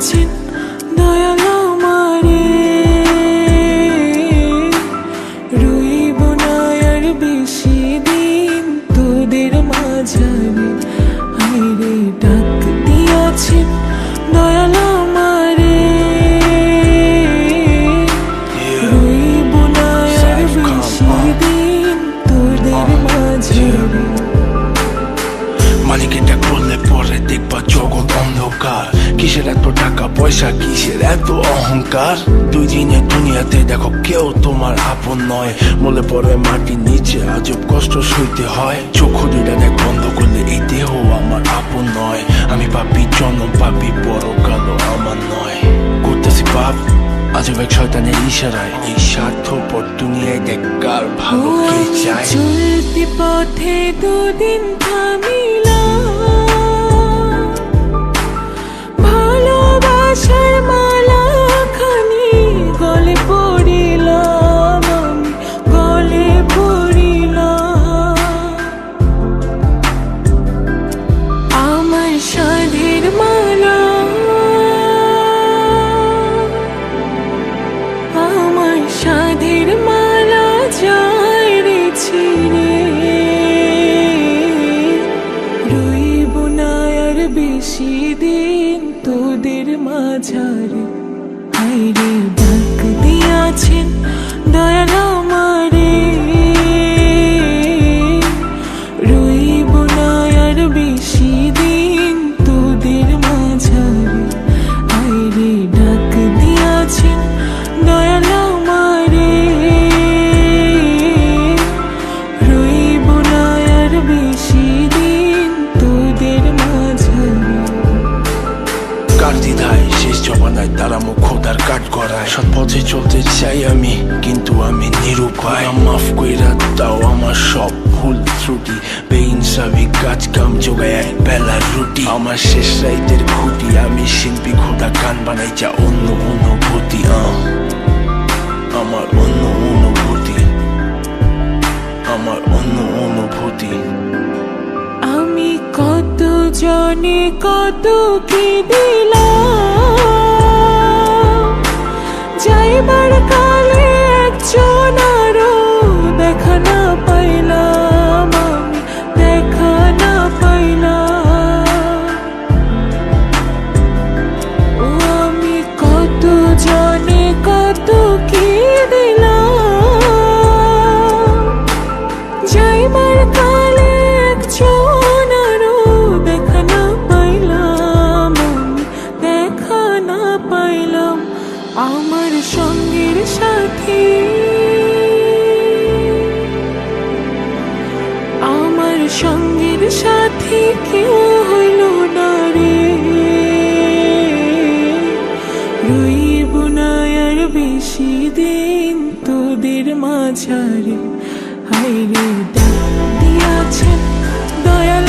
দিয়াছেন দয়াল আমারে, রইব না আর বেশি দিন তোদের মাঝারে। হায়রে ডাক দিয়াছেন দয়াল আমারে, রইব না আর বেশি দিন তোদের মাঝারে। মালিক এটা করলে পরে দেখবা জগৎ অন্ধকার। কিসের এত টাকা পয়সা, কিসের এত অহংকার? দুই দিনের দুনিয়াতে দেখো কেউ তোমার আপন নয়। মলে পরে মাটির নিচে আজব কষ্ট সইতে হয়। চক্ষু দুইটা দেখ বন্ধ করলে এই দেহ আমার আপন নয়। আমি পাপি জনম পাপি, বড় কালো আমার নয়। করতেছি পাপ আজব এক শয়তানের ইশারায়। এই স্বার্থপর দুনিয়ায় দেখ কার ভালো কে চায়। চলতি পথে দুদিন থামিলাম, ভালোবাসার মালা খানি গলে পড়িলাম, আমি গলে পড়িলাম। আমার সাধের মালা, আমার সাধের মালা যায় রে ছিঁড়ে, রইব না আর বেশি দিন তোদের মাঝারে। হায়রে ডাক দিয়াছেন দয়াল আমারে, রইব না আর বেশি দিন তোদের মাঝারে। হায়রে ডাক দিয়াছেন দয়াল আমারে, রইব না আর বেশি দিন তোদের মাঝারে। কার দ্বিধায় শেষ জমানায় তারা মুখ খোদার কাট করায়। সৎ পথে চলতে চাই আমি কিন্তু আমি নিরুপায়। মাফ কইরা দাও আমার সব ভুল ত্রুটি। বেইনসাফি কাজ কাম জোগায় এক বেলার রুটি। আমার শেষ রাইতের খুঁটি, আমি শিল্পী খোদা গান বানাই যা অন্য অনুভূতি। আমার অন্য অনুভূতি, আমার অন্য অনুভূতি। আমি কত জনে কত কি দিলাম, যাইবার কালে একজন আরো দেখা না পাইলাম, আমি দেখা না পাইলাম। ও আমি কত জনে কত কি দিলাম, যাইবার কালে একজন আরো দেখা না পাইলাম, আমি দেখা না পাইলাম। আমার সঙ্গের সাথী, আমার সঙ্গের সাথী কেউ হইল না রে, রইব না আর বেশি দিন তোদের মাঝারে। হায়রে ডাক দিয়াছেন দয়াল